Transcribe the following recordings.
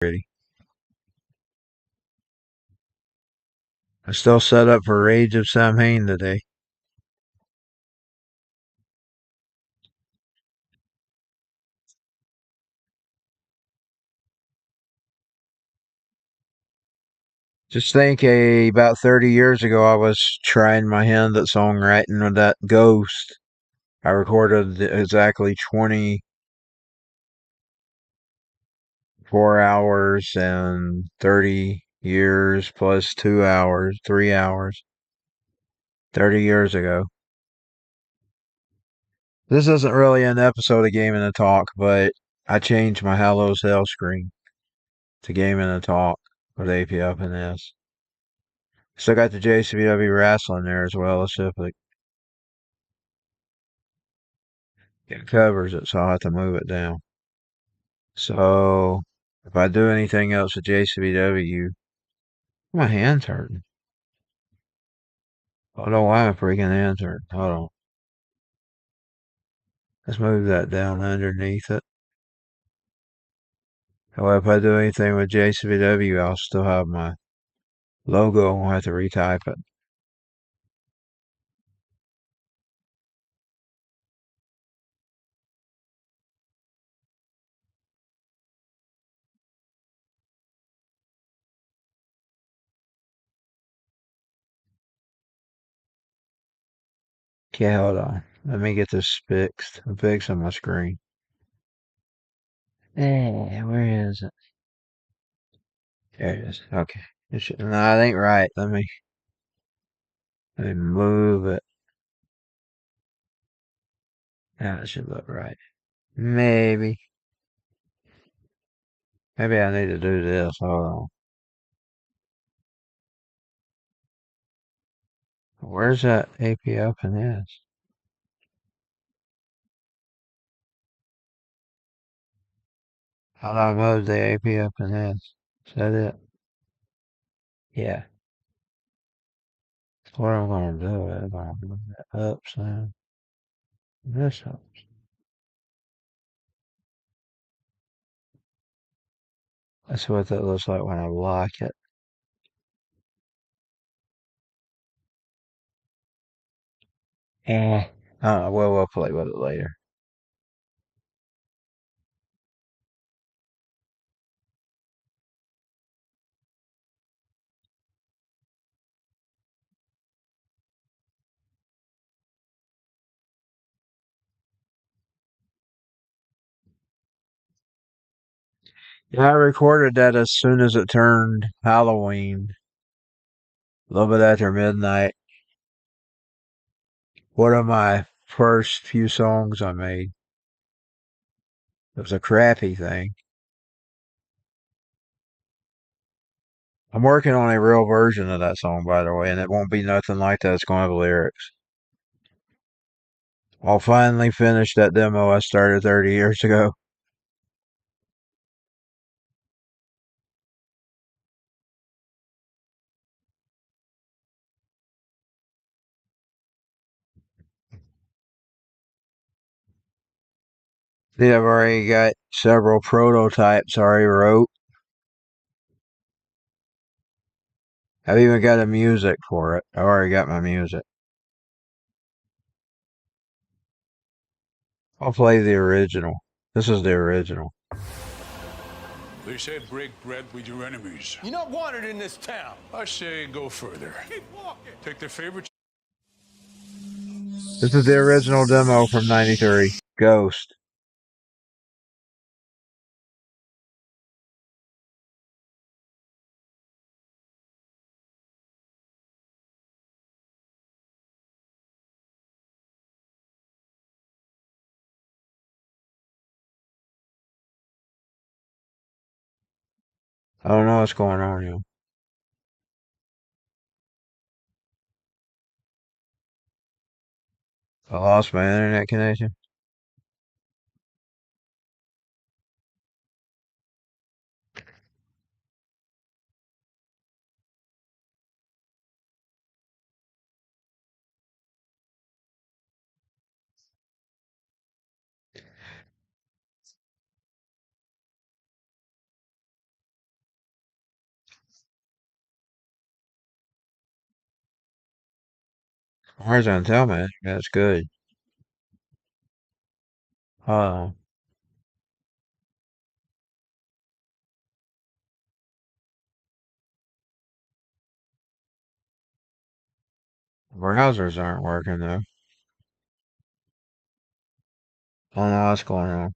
already. I still set up for Rage of Samhain today. Just think, about 30 years ago, I was trying my hand at songwriting with that Ghost. I recorded exactly 24 hours and 30 years plus 2 hours, 3 hours, 30 years ago. This isn't really an episode of Game and a Talk, but I changed my Hallow's Hell screen to Game and a Talk with apfns. Still got the JCBW wrestling there as well as Civic. It covers it, so I'll have to move it down. So if I do anything else with JCBW, my hand's hurting. I don't know why my freaking hand's hurting. Hold on. Let's move that down underneath it. Well, if I do anything with JCBW, I'll still have my logo. I'll have to retype it. Okay, hold on. Let me get this fixed. I'm fixing my screen. Where is it? There it is. Okay. No, that ain't right. Let me move it. Now it should look right. Maybe. Maybe I need to do this. Hold on. Where's that AP open is? How do I move the AP open is? Is that it? Yeah. That's what I'm gonna do. I'm gonna move that up some. This up. That's what that looks like when I lock it. Eh. Well, we'll play with it later. Yeah, I recorded that as soon as it turned Halloween, a little bit after midnight. One of my first few songs I made. It was a crappy thing. I'm working on a real version of that song, by the way, and it won't be nothing like that. It's going to have lyrics. I'll finally finish that demo I started 30 years ago. See, I've already got several prototypes I already wrote. I've even got a music for it. I already got my music. I'll play the original. This is the original. They say break bread with your enemies. You're not wanted in this town. I say go further. Keep walking. Take their favorite. This is the original demo from '93. Ghost. I don't know what's going on here. I lost my internet connection. Horizontal tell man. That's good. Oh, browsers aren't working though. I don't know what's going on.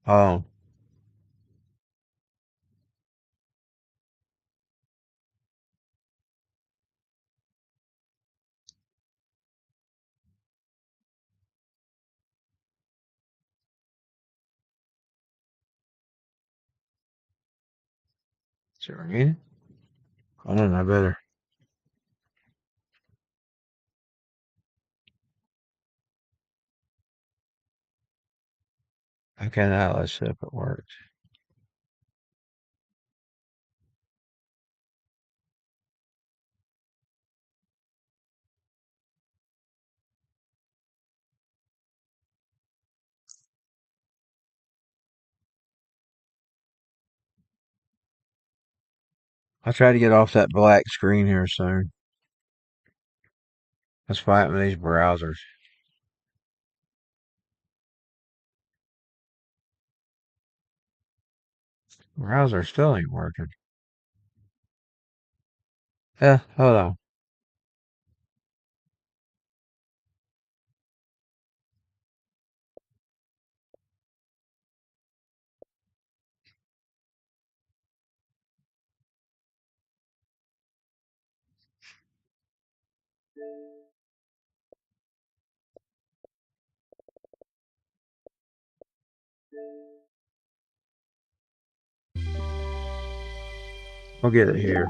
Oh, is it ringing? I don't know better. Okay, now let's see if it works. I'll try to get off that black screen here soon. Let's fight with these browsers. Browser still ain't working. Yeah, hold on. We'll get it here.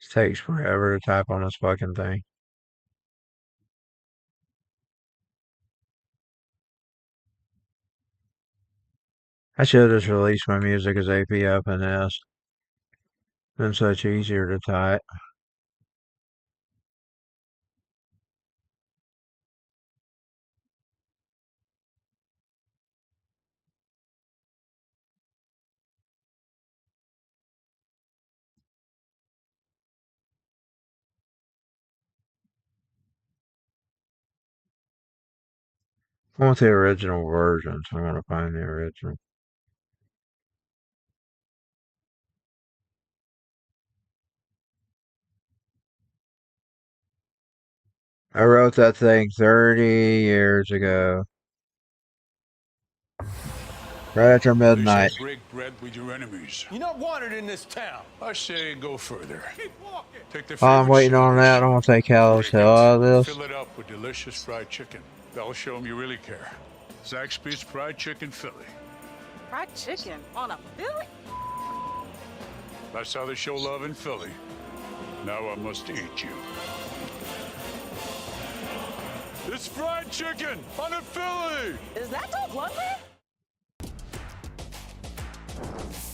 It takes forever to type on this fucking thing. I should have just released my music as apfns. Been such easier to type. I want the original version, so I want to find the original. I wrote that thing 30 years ago, right after They say midnight. break bread with your enemies. You're not wanted in this town. I say go further. Keep walking. Take their While I'm favorite waiting on that, sandwich, I want to take Hallows break hell it, out of this. fill it up with delicious fried chicken. That'll show them you really care. Zaxby's Fried Chicken Philly. Fried chicken on a Philly? That's how they show love in Philly. Now I must eat you. It's fried chicken on a Philly! Is that Doug Lundgren?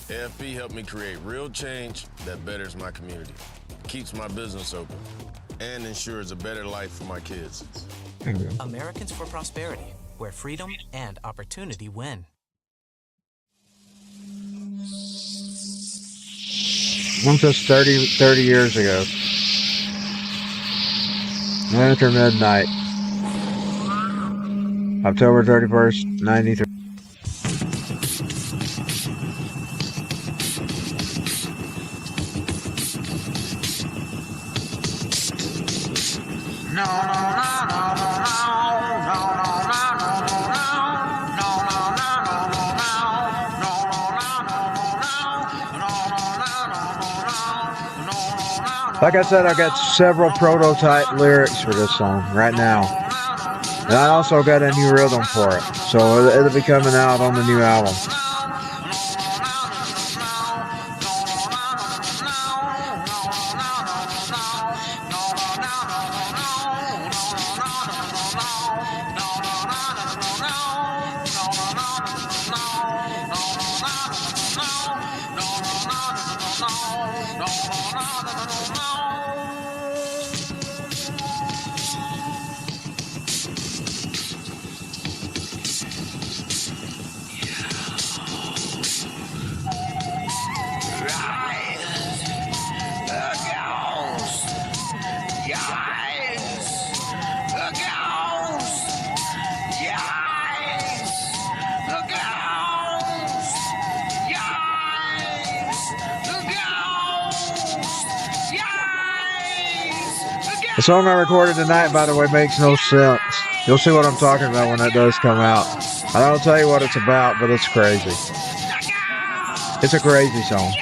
AFP helped me create real change that betters my community, keeps my business open, and ensures a better life for my kids. Americans for Prosperity, where freedom and opportunity win. Once this 30 years ago. Right after midnight. October 31st, 93. Like I said, I got several prototype lyrics for this song right now. And I also got a new rhythm for it. So it'll be coming out on the new album. The song I recorded tonight, by the way, makes no sense. You'll see what I'm talking about when it does come out. I don't tell you what it's about, but it's crazy. It's a crazy song.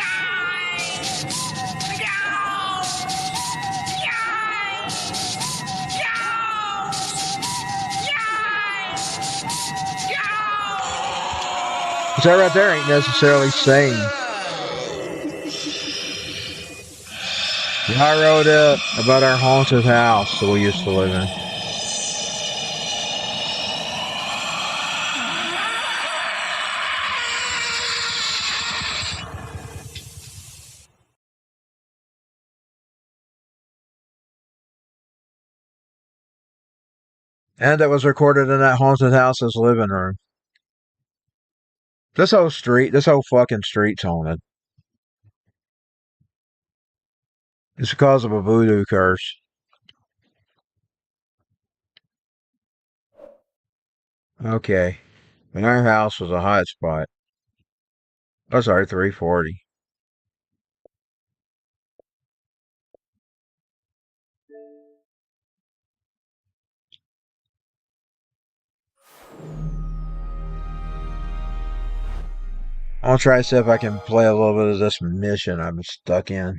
So that right there ain't necessarily saying. I wrote up about our haunted house that we used to live in. And it was recorded in that haunted house's living room. This whole fucking street's haunted. It's because of a voodoo curse. Okay. And our house was a hot spot. Oh, sorry, 340. I'm gonna try to see if I can play a little bit of this mission I've been stuck in.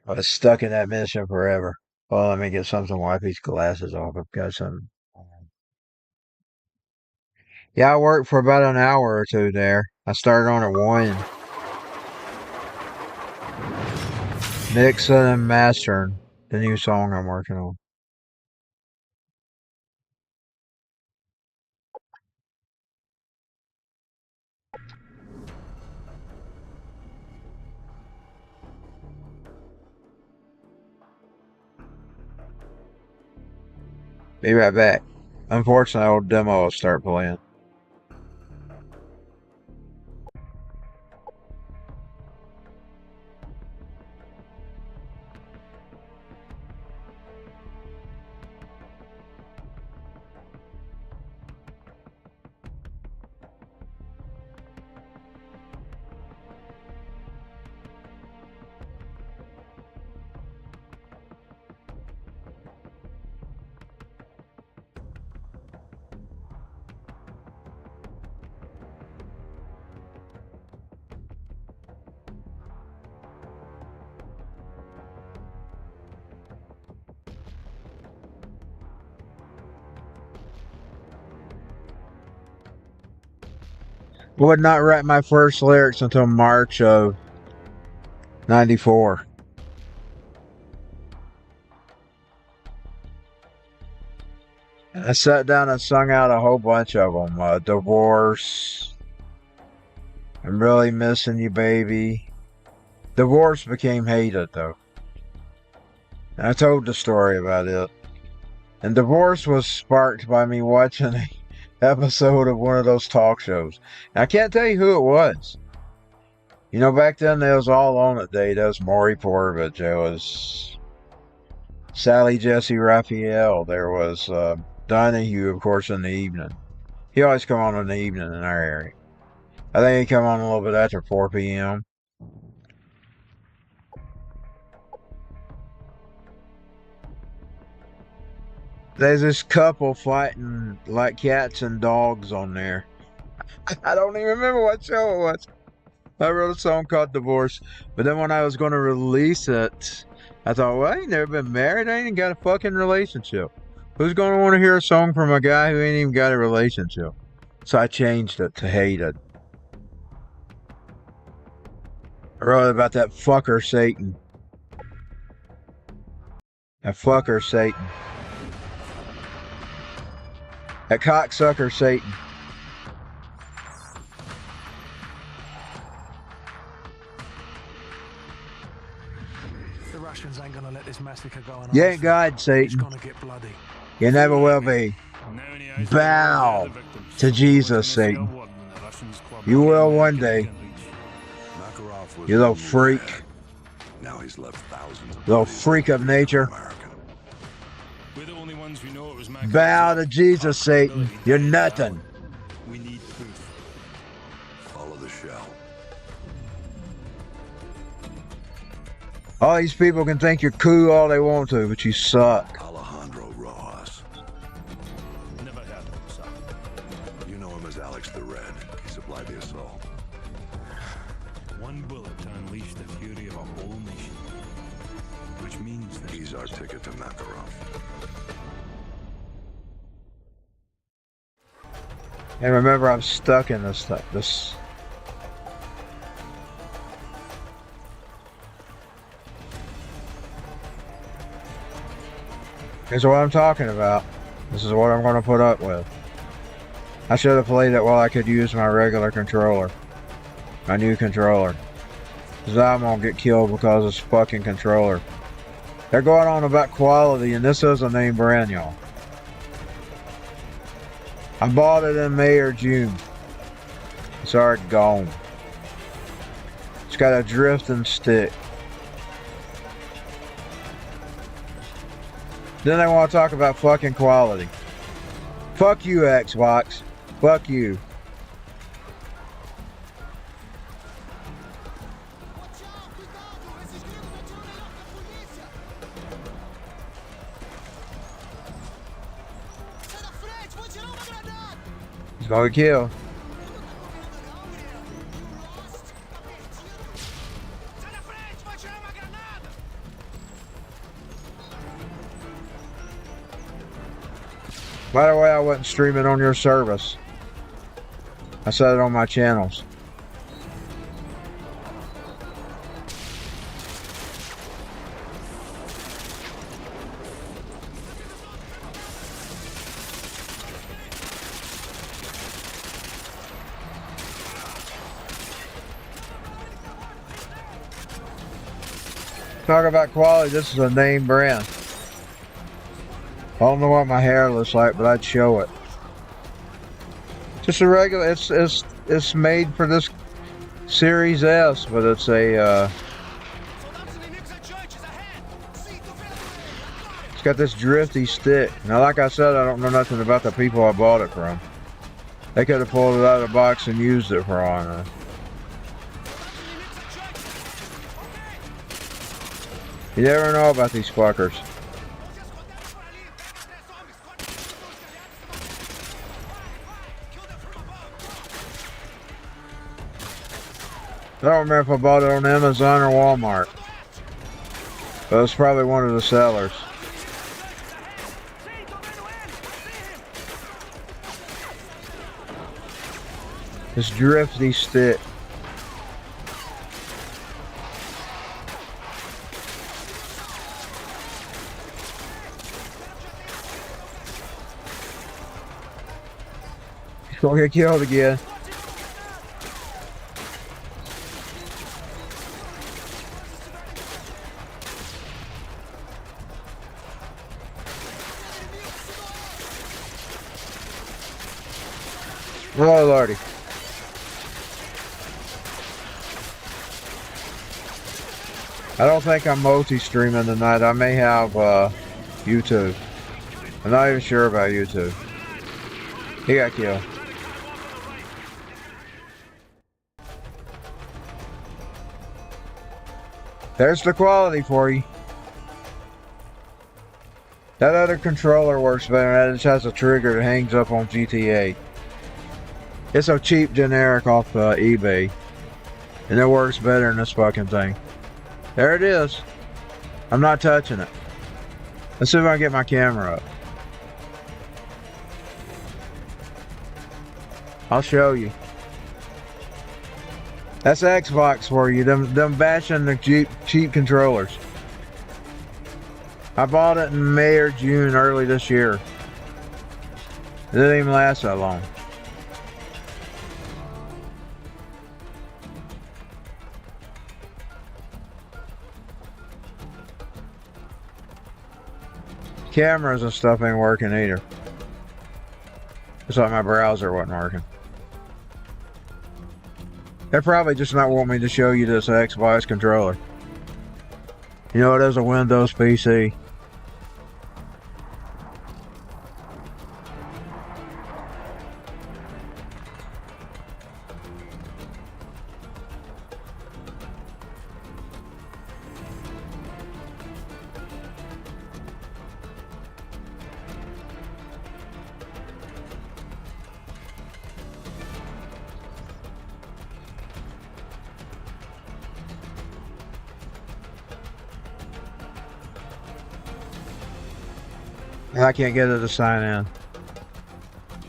I was stuck in that mission forever. Well, let me get something to wipe these glasses off. I've got some. Yeah, I worked for about an hour or two there. I started on at 1. Mixing and mastering the new song I'm working on. Be right back. Unfortunately, old demo will start playing. Would not write my first lyrics until March of 94. I sat down and sung out a whole bunch of them. Divorce. I'm really missing you, baby. Divorce became hated, though. And I told the story about it. And divorce was sparked by me watching an episode of one of those talk shows. And I can't tell you who it was. You know, back then they was all on it. There was Maury Povich. There was Sally Jesse Raphael. There was Donahue, of course, in the evening. He always come on in the evening in our area. I think he come on a little bit after 4 p.m. There's this couple fighting like cats and dogs on there. I don't even remember what show it was. I wrote a song called Divorce, but then when I was going to release it, I thought, well, I ain't never been married. I ain't even got a fucking relationship. Who's going to want to hear a song from a guy who ain't even got a relationship? So I changed it to Hated. I wrote about that fucker Satan. That fucker Satan. That cocksucker Satan. The Russians ain't gonna let this massacre go on. You ain't God, It's Satan. gonna get bloody. You never will be. Bow to Jesus, Satan. You will one day. You little freak. Now he's left thousands of Little freak of nature. We're the only ones who know it was Bow to Jesus, Satan. You're nothing. We need proof. follow the shell. All these people can think you're cool all they want to, but you suck. Alejandro Rojas. Never had him, son. You know him as Alex the Red. He supplied the assault. One bullet to unleash the fury of a whole nation. Which means that He's our ticket to Makarov. And remember, I'm stuck in this stuff. This. This is what I'm talking about. This is what I'm going to put up with. I should have played it while I could use my regular controller. My new controller. Because I'm going to get killed because of this fucking controller. They're going on about quality, and this is a name brand, y'all. I bought it in May or June. It's already gone. It's got a drifting stick. Then they want to talk about fucking quality. Fuck you, Xbox. Fuck you. He's gonna kill. By the way, I wasn't streaming on your service. I said it on my channels. Talk about quality, this is a name brand. I don't know what my hair looks like, but I'd show it. Just a regular, it's made for this Series S, but it's a, it's got this drifty stick. Now, like I said, I don't know nothing about the people I bought it from. They could have pulled it out of the box and used it for all I know. You never know about these fuckers. I don't remember if I bought it on Amazon or Walmart. But it was probably one of the sellers. This drifty stick. He's gonna get killed again. Oh lordy. I don't think I'm multi-streaming tonight. I may have YouTube. I'm not even sure about YouTube. He got killed. There's the quality for you. That other controller works better. It just has a trigger that hangs up on GTA. It's a cheap generic off eBay. And it works better than this fucking thing. There it is. I'm not touching it. Let's see if I can get my camera up. I'll show you. That's Xbox for you. Them bashing the cheap controllers. I bought it in May or June early this year. It didn't even last that long. Cameras and stuff ain't working either. It's like my browser wasn't working. They probably just not want me to show you this Xbox controller. You know, it is a Windows PC. I can't get it to sign in.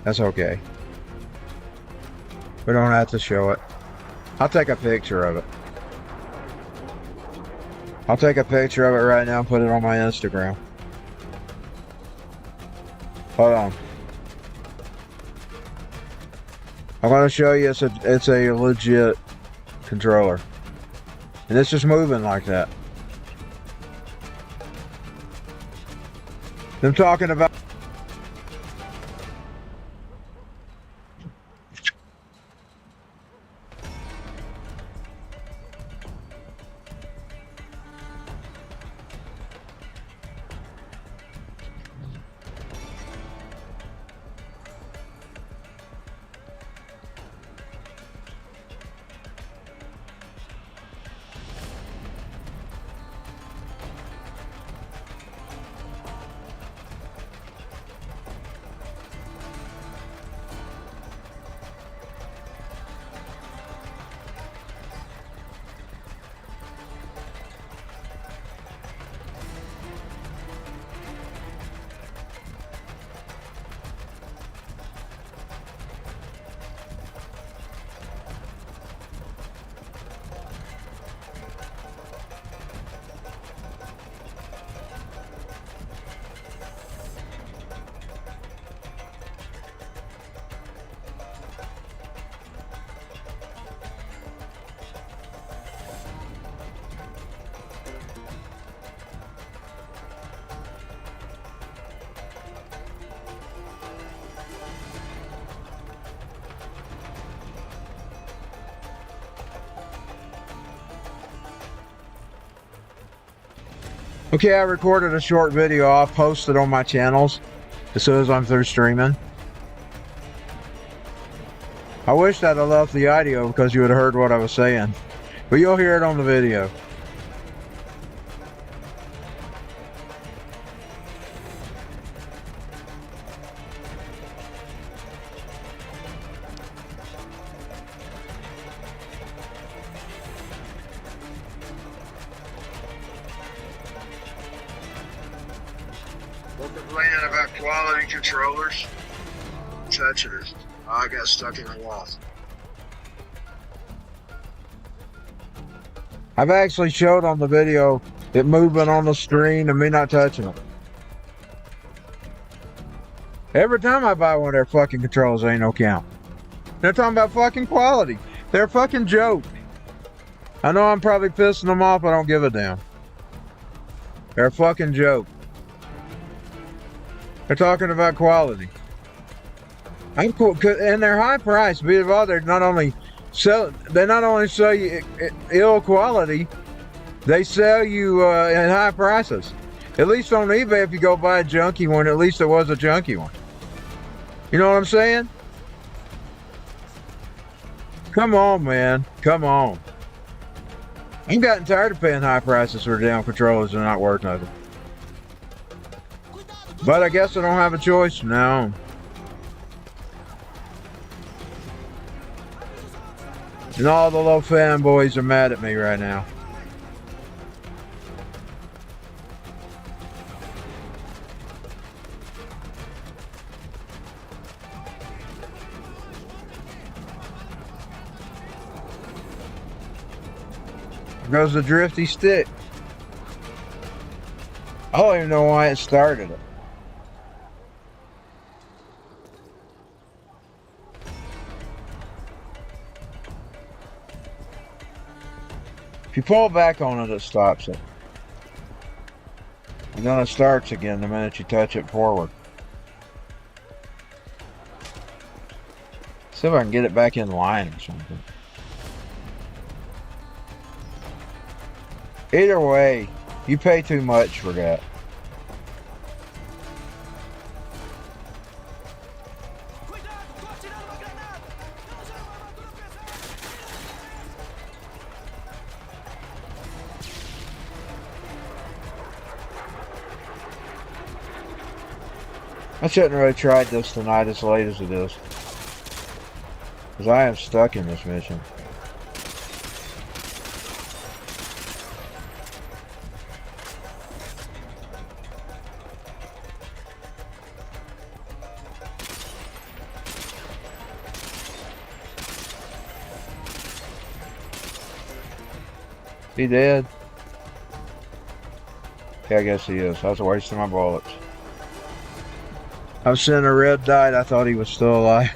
That's okay. We don't have to show it. I'll take a picture of it. I'll take a picture of it right now and put it on my Instagram. Hold on. I'm going to show you it's a legit controller. And it's just moving like that. I'm talking about. Okay, I recorded a short video. I'll post it on my channels as soon as I'm through streaming. I wish I'd have left the audio because you would have heard what I was saying. But you'll hear it on the video. We're complaining about quality controllers. Touching it. I got stuck in the wall. I've actually showed on the video it moving on the screen and me not touching it. Every time I buy one of their fucking controllers, ain't no count. They're talking about fucking quality. They're a fucking joke. I know I'm probably pissing them off, I don't give a damn. They're a fucking joke. They're talking about quality. I'm cool, and they're high price. Be it all, they not only sell you ill quality, they sell you at high prices. At least on eBay, if you go buy a junky one, at least it was a junky one. You know what I'm saying? Come on, man. Come on. I'm gotten tired of paying high prices for damn controllers that are not worth nothing. But I guess I don't have a choice now. And all the little fanboys are mad at me right now. There goes the drifty stick. I don't even know why it started it. If you pull back on it, it stops it. And then it starts again the minute you touch it forward. See if I can get it back in line or something. Either way, you pay too much for that. I shouldn't really tried this tonight as late as it is. Because I am stuck in this mission. He dead? Yeah, I guess he is. I was wasting my bullets. I was seeing a red dot. I thought he was still alive.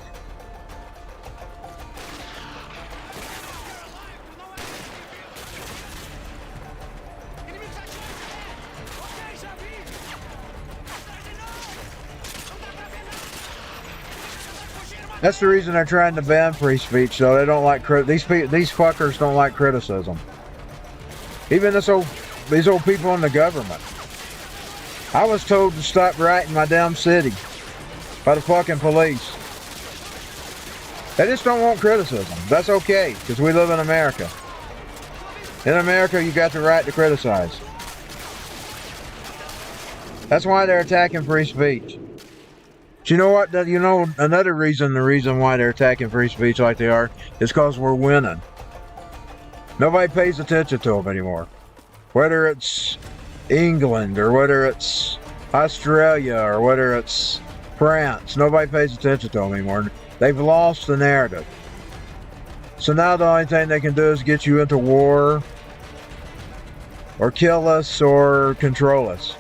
That's the reason they're trying to ban free speech, though. They don't like these fuckers don't like criticism. Even these old people in the government. I was told to stop writing my damn city by the fucking police. They just don't want criticism. That's okay, because we live in America. In America, you got the right to criticize. That's why they're attacking free speech. Do you know what? You know another reason. The reason why they're attacking free speech like they are is because we're winning. Nobody pays attention to them anymore. Whether it's England or whether it's Australia or whether it's France, nobody pays attention to them anymore. They've lost the narrative. So now the only thing they can do is get you into war or kill us or control us.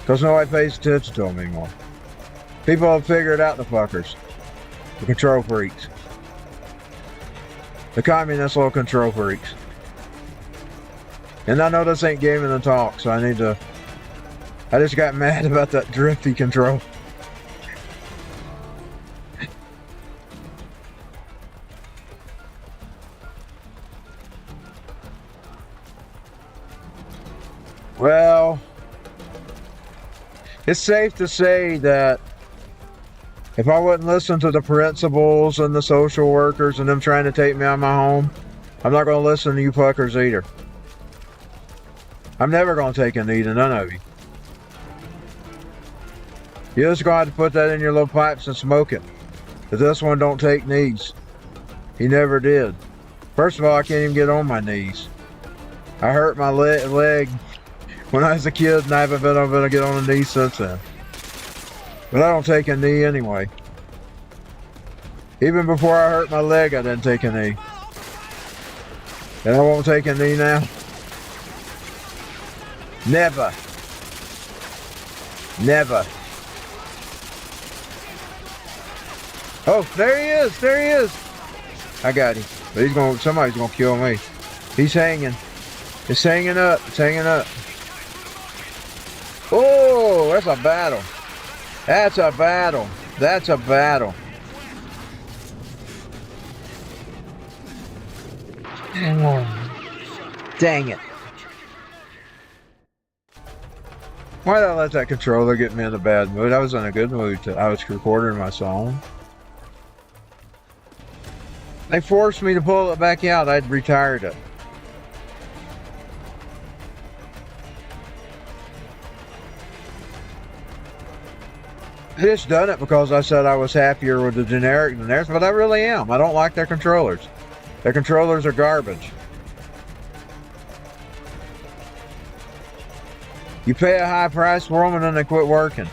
Because nobody pays attention to them anymore. People have figured out the fuckers. The control freaks. The communist little control freaks. And I know this ain't gaming and talk, so I just got mad about that drifty control. Well, it's safe to say that if I wouldn't listen to the principals and the social workers and them trying to take me out of my home, I'm not going to listen to you fuckers either. I'm never going to take a knee to none of you. You're just going to have to put that in your little pipes and smoke it. Because this one don't take knees. He never did. First of all, I can't even get on my knees. I hurt my leg when I was a kid and I haven't been able to get on a knee since then. But I don't take a knee anyway. Even before I hurt my leg, I didn't take a knee. And I won't take a knee now. Never. Never. Oh, there he is. There he is. I got him. But somebody's gonna kill me. He's hanging. It's hanging up. It's hanging up. Oh, that's a battle. That's a battle. That's a battle. Dang it. Why did I let that controller get me in a bad mood? I was in a good mood. I was recording my song. They forced me to pull it back out. I'd retired it. I just done it because I said I was happier with the generic than theirs, but I really am. I don't like their controllers. Their controllers are garbage. You pay a high price for them and then they quit working.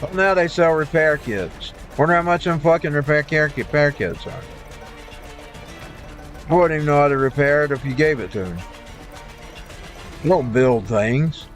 Well, now they sell repair kits. Wonder how much them fucking repair kits are. I wouldn't even know how to repair it if you gave it to me. You don't build things.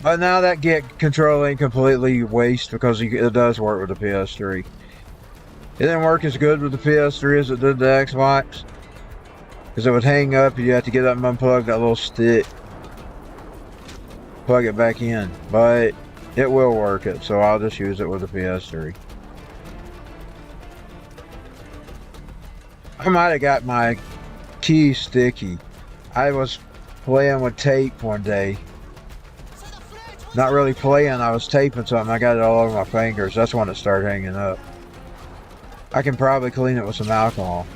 But now that get control ain't completely waste because it does work with the PS3. It didn't work as good with the PS3 as it did the Xbox. Because it would hang up and you have to get up and unplug that little stick. Plug it back in. But it will work it, so I'll just use it with the PS3. I might have got my key sticky. I was playing with tape one day. Not really playing, I was taping something. I got it all over my fingers. That's when it started hanging up. I can probably clean it with some alcohol.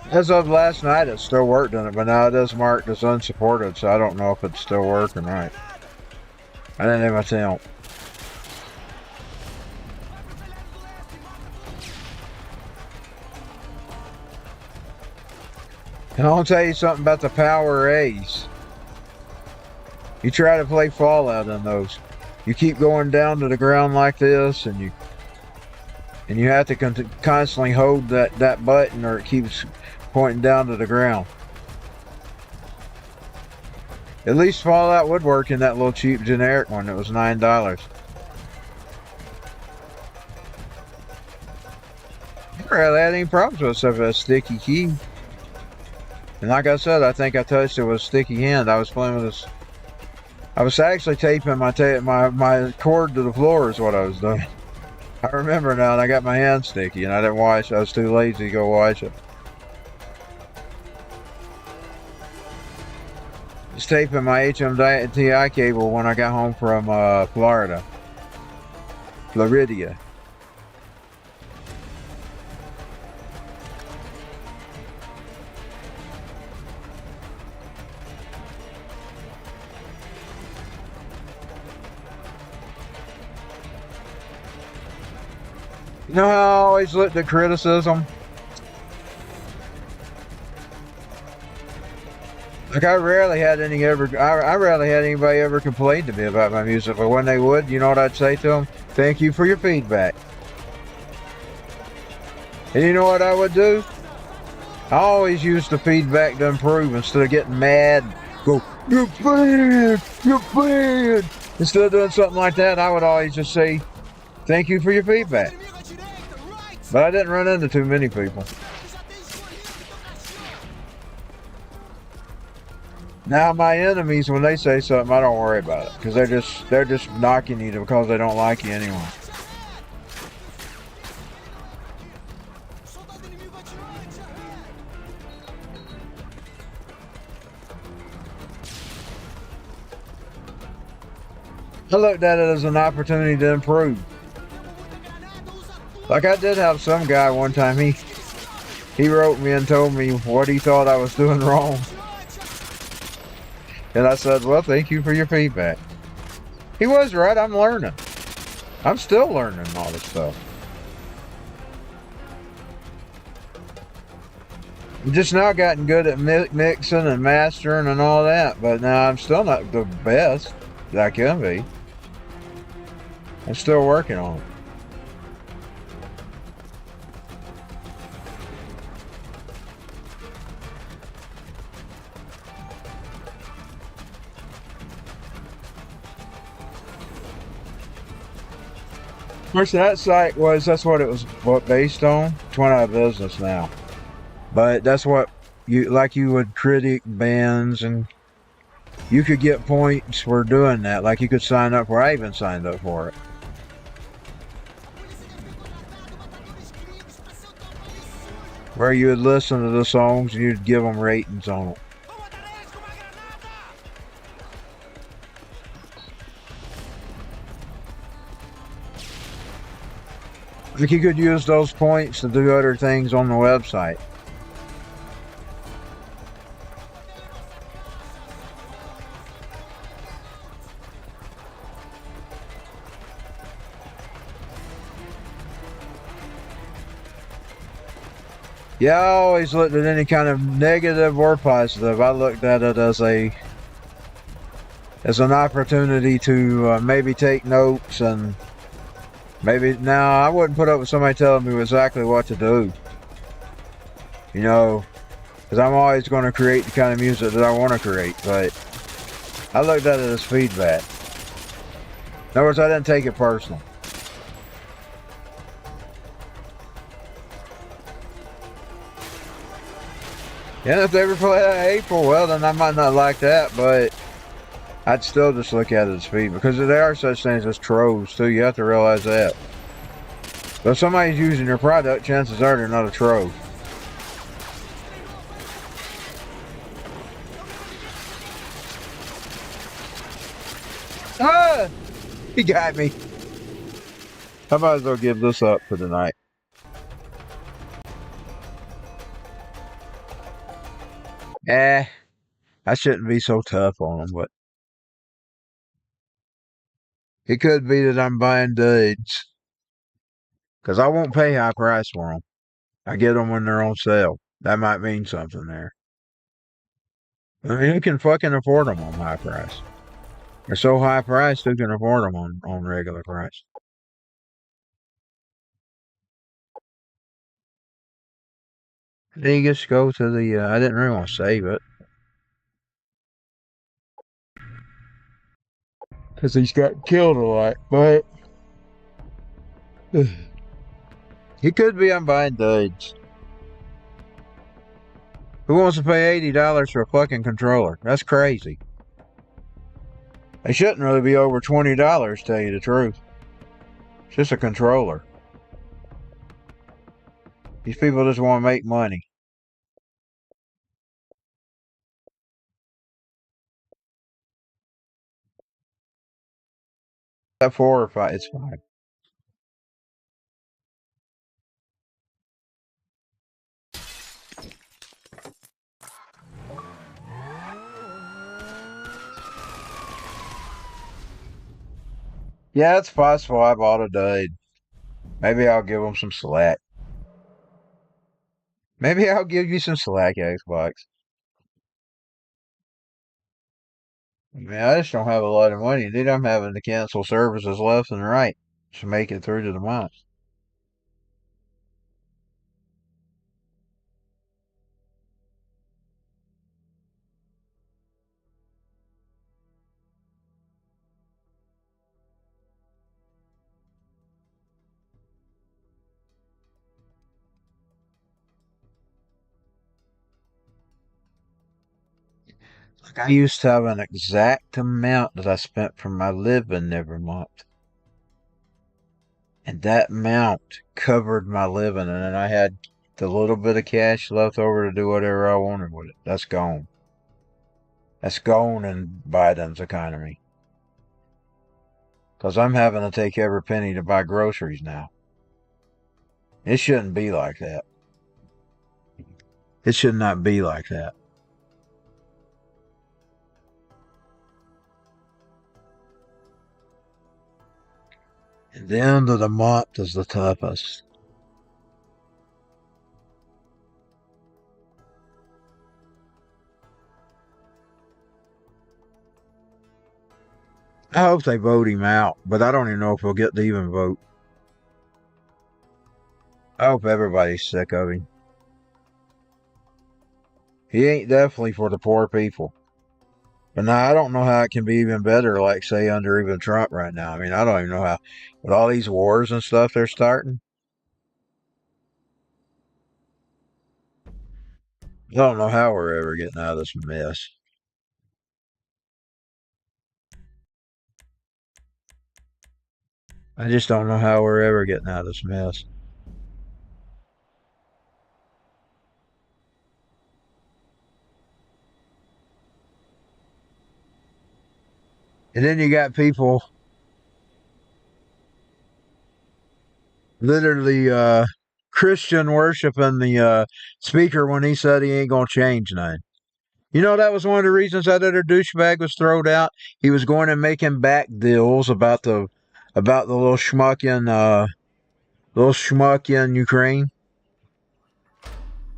As of last night, it still worked on it, but now it is marked as unsupported, so I don't know if it's still working right. I didn't even attempt. And I'll tell you something about the Power A's. You try to play Fallout in those. You keep going down to the ground like this, and you have to constantly hold that button, or it keeps pointing down to the ground. At least Fallout would work in that little cheap generic one that was $9. I never really had any problems with stuff with a sticky key. And like I said, I think I touched it with a sticky hand. I was playing with this. I was actually taping my cord to the floor is what I was doing. I remember now, and I got my hand sticky, and I didn't wash it. I was too lazy to go wash it. I was taping my HMTI cable when I got home from Florida. Florida. You know how I always looked at criticism? Like I rarely had anybody ever complain to me about my music, but when they would, you know what I'd say to them? Thank you for your feedback. And you know what I would do? I always use the feedback to improve instead of getting mad. Go, you're bad, you're bad. Instead of doing something like that, I would always just say, thank you for your feedback. But I didn't run into too many people. Now my enemies, when they say something, I don't worry about it, because they're just knocking you because they don't like you anyway. I looked at it as an opportunity to improve. Like I did have some guy one time, he wrote me and told me what he thought I was doing wrong. And I said, well, thank you for your feedback. He was right, I'm learning. I'm still learning all this stuff. I'm just now gotten good at mixing and mastering and all that, but now I'm still not the best that I can be. I'm still working on it. Of course, that site that's what it was based on. It's went out of business now. But that's what you would critic bands, and you could get points for doing that. Like you could sign up for, I even signed up for it. Where you would listen to the songs and you'd give them ratings on it. Like you could use those points to do other things on the website. Yeah, I always looked at any kind of negative or positive. I looked at it as an opportunity to maybe take notes, and maybe now I wouldn't put up with somebody telling me exactly what to do. You know, because I'm always going to create the kind of music that I want to create. But I looked at it as feedback. In other words, I didn't take it personal. Yeah, if they ever play that April, well, then I might not like that, but I'd still just look at it as feedback, because there are such things as trolls, too. You have to realize that. So if somebody's using your product, chances are they're not a troll. Ah! He got me. I might as well give this up for tonight. I shouldn't be so tough on them, but it could be that I'm buying dudes, because I won't pay high price for them. I get them when they're on sale. That might mean something there. I mean, who can fucking afford them on high price? They're so high priced, who can afford them on regular price? Then you just go to the, I didn't really want to save it, because he's got killed a lot, but it could be I'm buying dudes. Who wants to pay $80 for a fucking controller? That's crazy. They shouldn't really be over $20, tell you the truth. It's just a controller. These people just want to make money. That 4 or 5, it's fine. Yeah, it's possible I bought a dud. Maybe I'll give them some slack. Maybe I'll give you some slack, Xbox. I mean, I just don't have a lot of money, dude. I'm having to cancel services left and right to make it through to the month. Like, I used to have an exact amount that I spent for my living every month. And that amount covered my living, and then I had the little bit of cash left over to do whatever I wanted with it. That's gone. That's gone in Biden's economy. Because I'm having to take every penny to buy groceries now. It shouldn't be like that. It should not be like that. And the end of the month is the toughest. I hope they vote him out, but I don't even know if he'll get to even vote. I hope everybody's sick of him. He ain't definitely for the poor people. But now I don't know how it can be even better, like, say, under even Trump right now. I mean, I don't even know how, with all these wars and stuff they're starting. I don't know how we're ever getting out of this mess. I just don't know how we're ever getting out of this mess. And then you got people literally Christian worshiping the speaker when he said he ain't gonna change nothing. You know, that was one of the reasons that other douchebag was thrown out. He was going and making back deals about the little schmuck in Ukraine.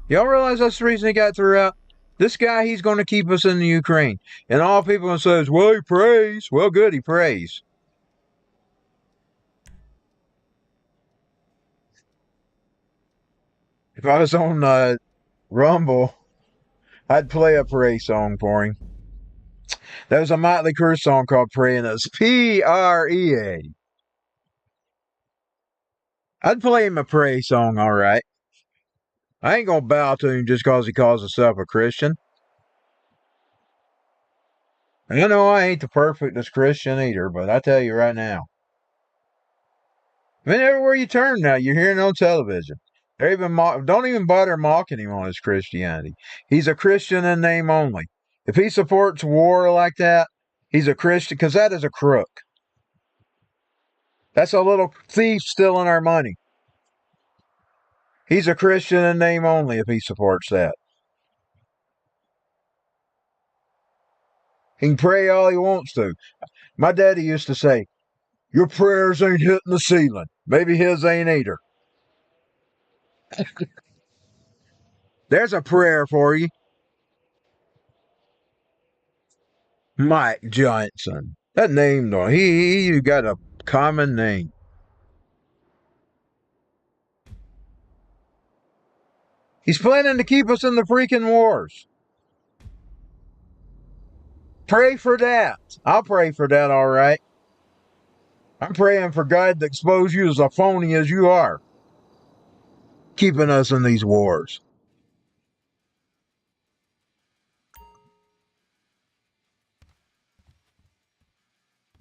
Y'all realize that's the reason he got thrown out? This guy, he's going to keep us in the Ukraine. And all people going to say is, well, he prays. Well, good, he prays. If I was on Rumble, I'd play a pray song for him. There was a Motley Crue song called Pray, and it's P-R-E-A. I'd play him a pray song, all right. I ain't going to bow to him just because he calls himself a Christian. And I know I ain't the perfectest Christian either, but I tell you right now. I mean, everywhere you turn now, you're hearing on television. They're even don't even bother mocking him on his Christianity. He's a Christian in name only. If he supports war like that, he's a Christian, because that is a crook. That's a little thief stealing our money. He's a Christian in name only if he supports that. He can pray all he wants to. My daddy used to say, your prayers ain't hitting the ceiling. Maybe his ain't either. There's a prayer for you. Mike Johnson. That name, though, he got a common name. He's planning to keep us in the freaking wars. Pray for that. I'll pray for that, all right. I'm praying for God to expose you as a phony as you are, keeping us in these wars.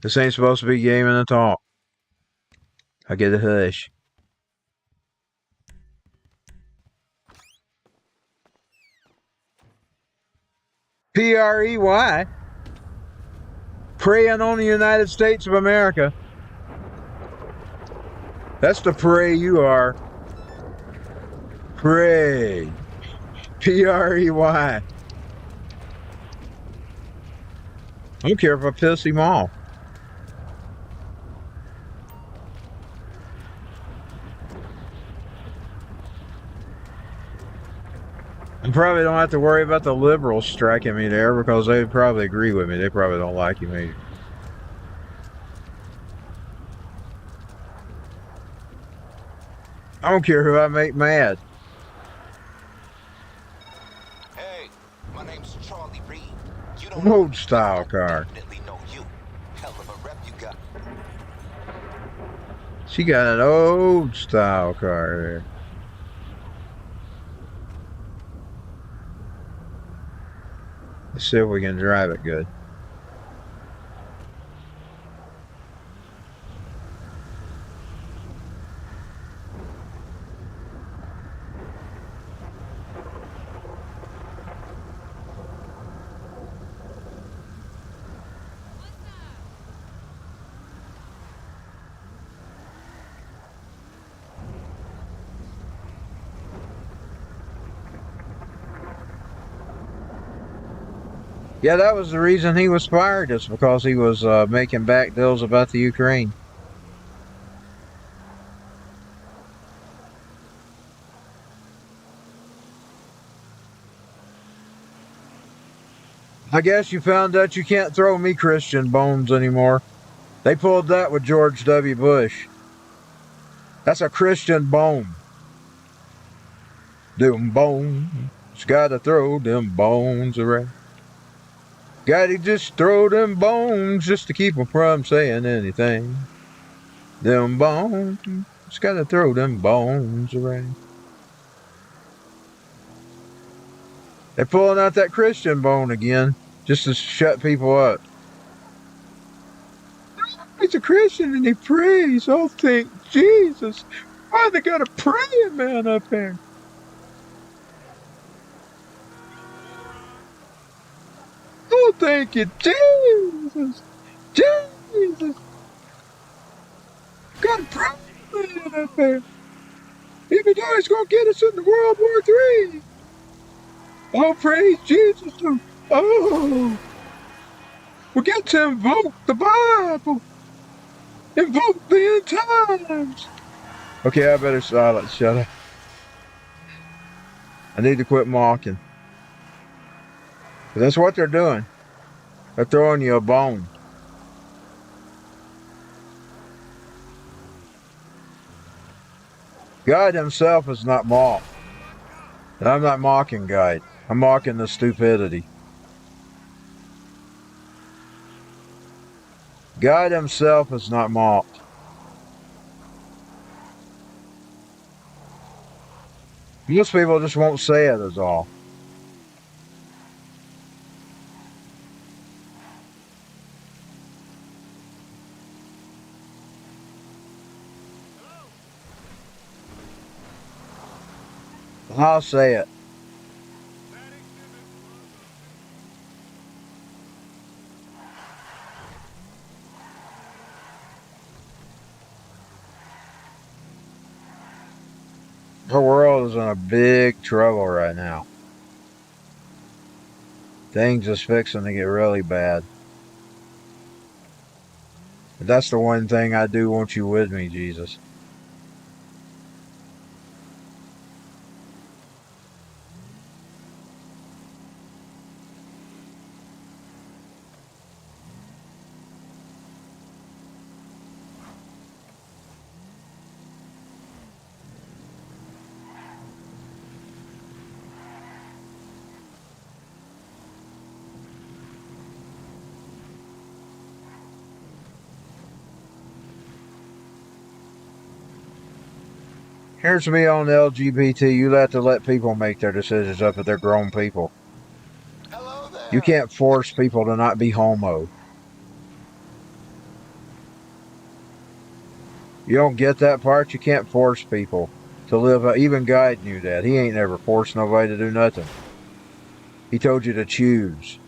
This ain't supposed to be gaming and talk. I get a hush. P-R-E-Y. Praying on the United States of America. That's the pray you are. Pray. P-R-E-Y. I don't care if I piss him off. I probably don't have to worry about the liberals striking me there because they probably agree with me. They probably don't like him either. I don't care who I make mad. Hey, my name's Charlie Reed. You don't An old style car. definitely know you. Hell of a rep you got. She got an old style car there. Let's see if we can drive it good. Yeah, that was the reason he was fired, is because he was making back deals about the Ukraine. I guess you found out you can't throw me Christian bones anymore. They pulled that with George W. Bush. That's a Christian bone. Them bones, gotta throw them bones around. Gotta just throw them bones just to keep them from saying anything. Them bones. Just gotta throw them bones around. They're pulling out that Christian bone again just to shut people up. He's a Christian and he prays. Oh, thank Jesus. Why they got a praying man up there? Oh, thank you, Jesus. Jesus. Got a praying man up there. Even though he's going to get us into World War III. Oh, praise Jesus. Oh. We got to invoke the Bible. Invoke the end times. Okay, I better silence. Shut up. I need to quit mocking. But that's what they're doing. They're throwing you a bone. God himself is not mocked. And I'm not mocking God. I'm mocking the stupidity. God himself is not mocked. Most people just won't say it is all. I'll say it. The world is in a big trouble right now. Things is fixing to get really bad. But that's the one thing I do want you with me, Jesus. Here's me on the LGBT. You have to let people make their decisions up if they're grown people. Hello there. You can't force people to not be homo. You don't get that part? You can't force people to live. Even God knew that. He ain't never forced nobody to do nothing. He told you to choose.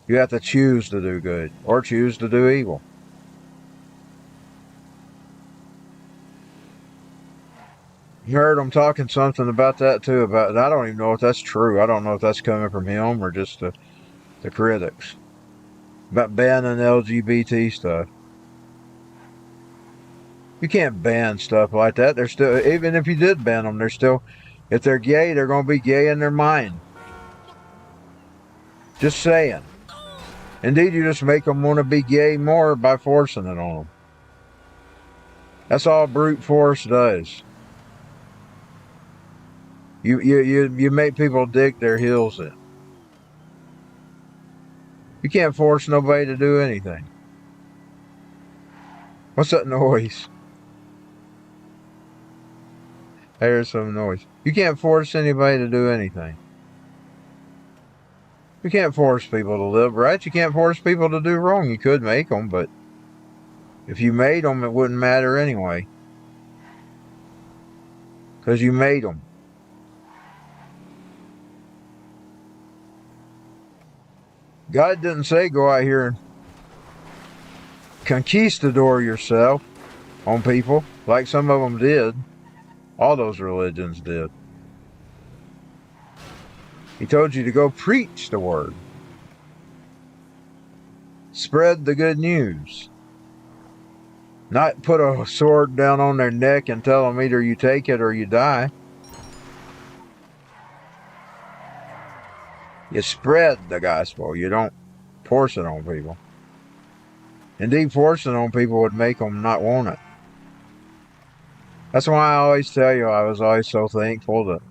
You have to choose to do good or choose to do evil. You heard him talking something about that too. About I don't even know if that's true. I don't know if that's coming from him or just the critics. About banning LGBT stuff. You can't ban stuff like that. They're still, even if you did ban them, they're still, if they're gay, they're going to be gay in their mind. Just saying. Indeed, you just make them want to be gay more by forcing it on them. That's all brute force does. You make people dig their heels in. You can't force nobody to do anything. What's that noise? I hear some noise. You can't force anybody to do anything. You can't force people to live right. You can't force people to do wrong. You could make them, but if you made them, it wouldn't matter anyway. Because you made them. God didn't say go out here and conquistador yourself on people like some of them did. All those religions did. He told you to go preach the word. Spread the good news. Not put a sword down on their neck and tell them either you take it or you die. You spread the gospel. You don't force it on people. Indeed, forcing it on people would make them not want it. That's why I always tell you I was always so thankful that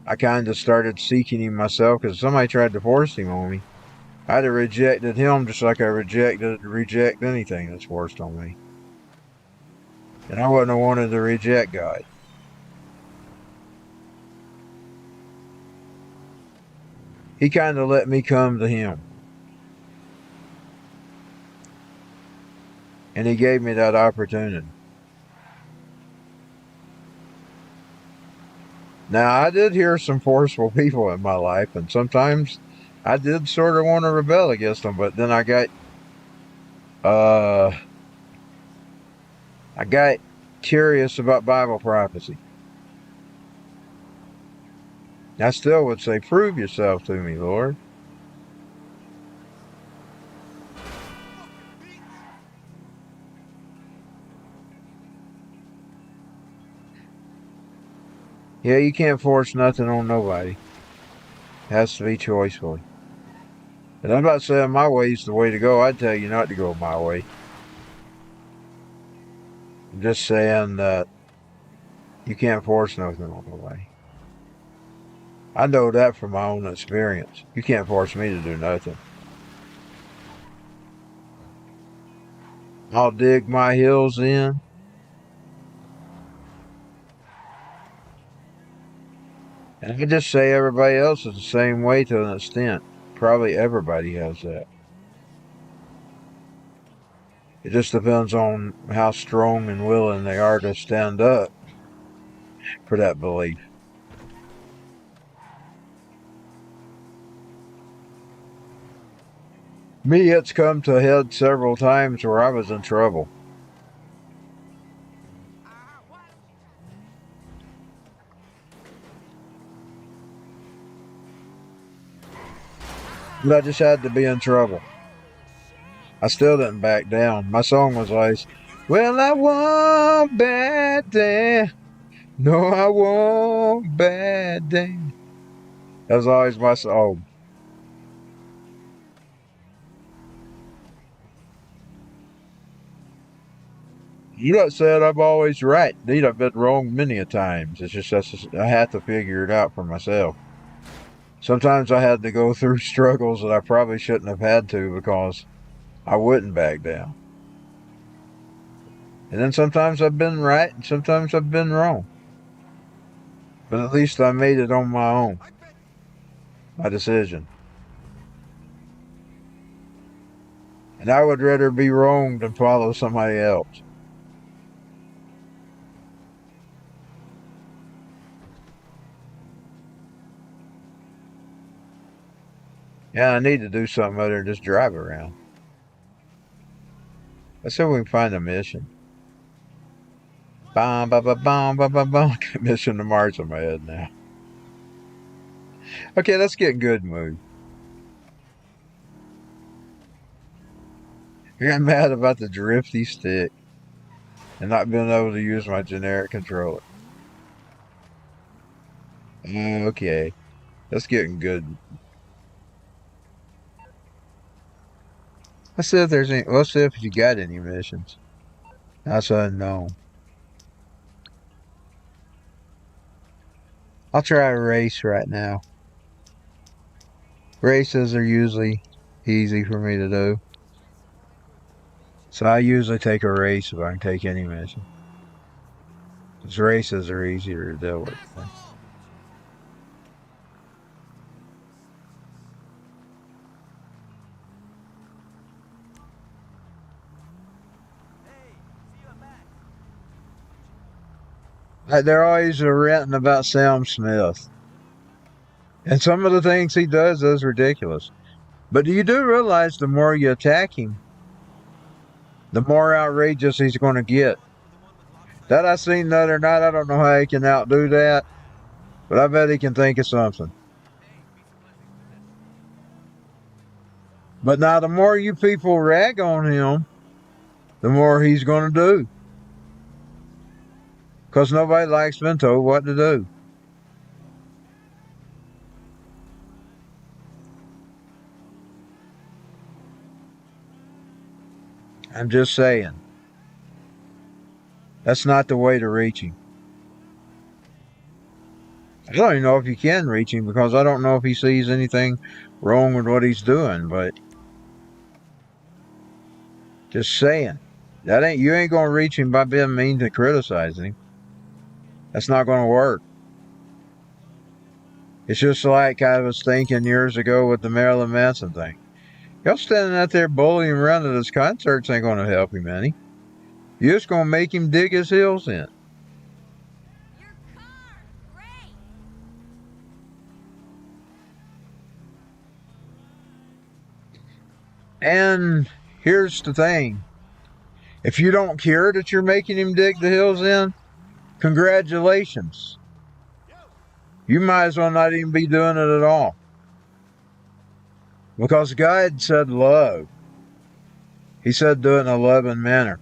I kind of started seeking him myself because somebody tried to force him on me. I'd have rejected him just like I reject anything that's forced on me. And I wouldn't have wanted to reject God. He kind of let me come to him. And he gave me that opportunity. Now, I did hear some forceful people in my life, and sometimes I did sort of want to rebel against them, but then I got curious about Bible prophecy. I still would say, prove yourself to me, Lord. Yeah, you can't force nothing on nobody. It has to be choicefully. And I'm not saying my way is the way to go. I'd tell you not to go my way. I'm just saying that you can't force nothing on nobody. I know that from my own experience. You can't force me to do nothing. I'll dig my heels in. And I just say everybody else is the same way to an extent. Probably everybody has that. It just depends on how strong and willing they are to stand up for that belief. Me, it's come to a head several times where I was in trouble. But I just had to be in trouble. I still didn't back down. My song was always, well, I won't back down. No, I won't back down. That was always my song. You don't say I'm always right. Indeed, I've been wrong many a times. It's just I have to figure it out for myself. Sometimes I had to go through struggles that I probably shouldn't have had to because I wouldn't back down. And then sometimes I've been right and sometimes I've been wrong. But at least I made it on my own. My decision. And I would rather be wrong than follow somebody else. Yeah, I need to do something other than just drive around. Let's see if we can find a mission. Bom, ba, ba, bom, ba, ba, bom. Mission to Mars in my head now. Okay, let's get in good mood. I got mad about the drifty stick and not being able to use my generic controller. Okay, let's get in good. Let's see if there's any. Let's see if you got any missions. That's unknown. I'll try a race right now. Races are usually easy for me to do. So I usually take a race if I can take any mission. Because races are easier to deal with. They're always ranting about Sam Smith. And some of the things he does is ridiculous. But you do realize the more you attack him, the more outrageous he's going to get. That I seen the other night. I don't know how he can outdo that, but I bet he can think of something. But now the more you people rag on him, the more he's going to do. Because nobody likes being told what to do. I'm just saying. That's not the way to reach him. I don't even know if you can reach him because I don't know if he sees anything wrong with what he's doing, but just saying. You ain't gonna reach him by being mean to criticizing him. That's not gonna work. It's just like I was thinking years ago with the Marilyn Manson thing. Y'all standing out there bullying him around at his concerts ain't gonna help him any. You're just gonna make him dig his heels in. And here's the thing. If you don't care that you're making him dig the hills in, congratulations. You might as well not even be doing it at all. Because God said love. He said do it in a loving manner.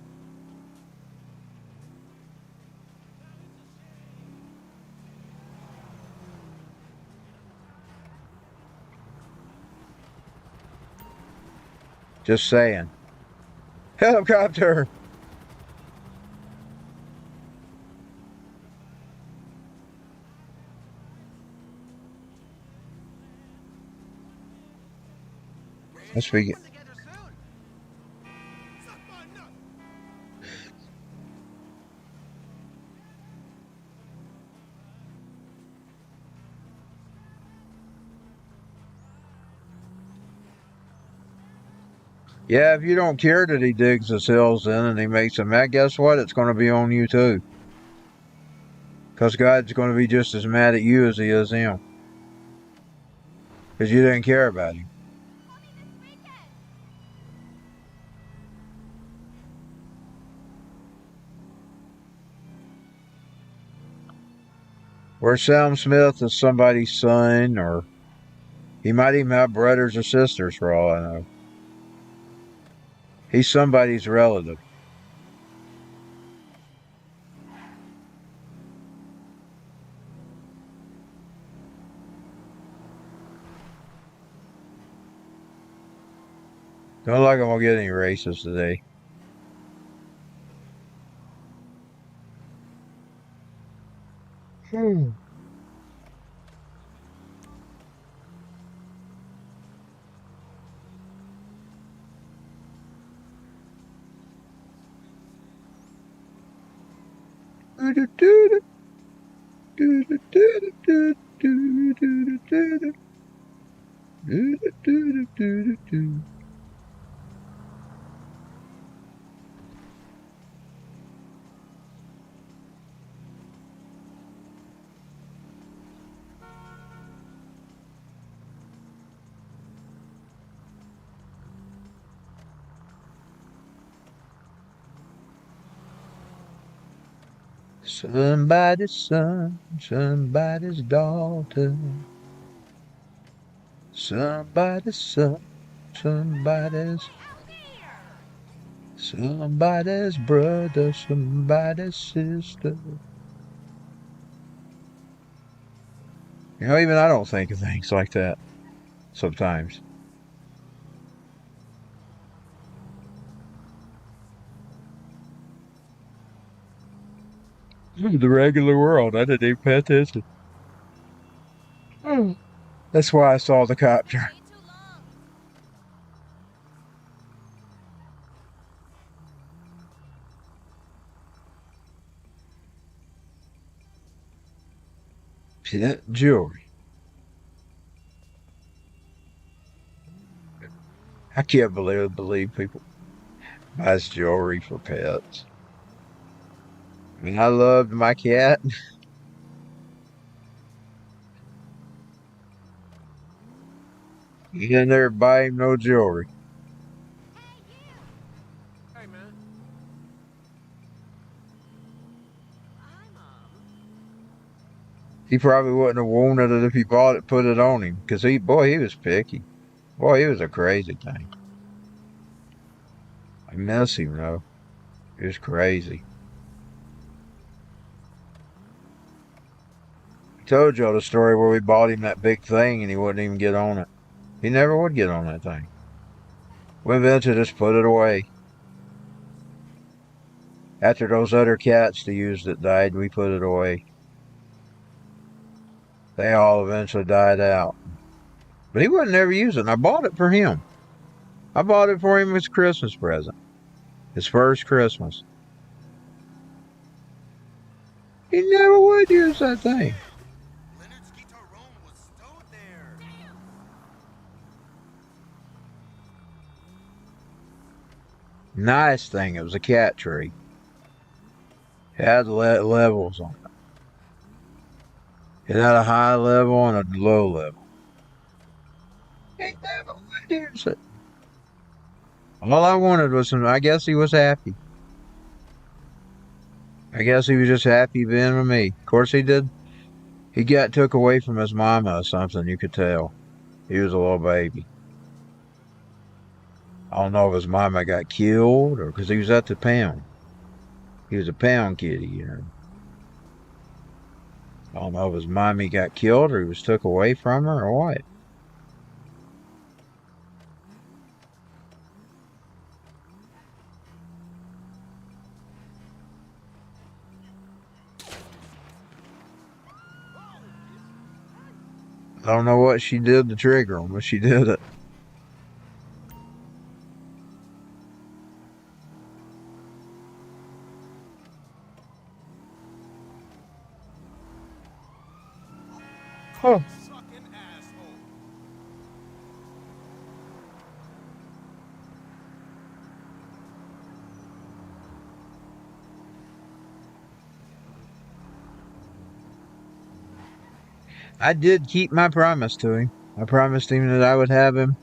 Just saying. Helicopter! Let's begin. Yeah, if you don't care that he digs his heels in and he makes them mad, guess what? It's going to be on you too. Because God's going to be just as mad at you as he is him. Because you didn't care about him. Where Sam Smith is somebody's son, or he might even have brothers or sisters for all I know. He's somebody's relative. Don't like I'm gonna get any racist today. Somebody's son, somebody's daughter, somebody's son, somebody's brother, somebody's sister. You know, even I don't think of things like that sometimes. The regular world, I didn't even pay attention. That's why I saw the copter. See that jewelry? I can't believe people buys jewelry for pets. I mean, I loved my cat. You didn't ever buy him no jewelry. Hey, man. He probably wouldn't have wanted it if he bought it, put it on him. Because he was picky. Boy, he was a crazy thing. I miss him, though. He was crazy. I told y'all the story where we bought him that big thing and he wouldn't even get on it. He never would get on that thing. We eventually just put it away. After those other cats that used it died, we put it away. They all eventually died out. But he wouldn't ever use it, and I bought it for him. I bought it for him as a Christmas present. His first Christmas. He never would use that thing. Nice thing. It was a cat tree. It had levels on it. It had a high level and a low level. He never would use it. All I wanted was some. I guess he was happy. I guess he was just happy being with me. Of course he did. He got took away from his mama or something. You could tell. He was a little baby. I don't know if his mama got killed or because he was at the pound. He was a pound kitty, you know. I don't know if his mommy got killed or he was took away from her or what. I don't know what she did to trigger him, but she did it. Huh. I did keep my promise to him. I promised him that I would have him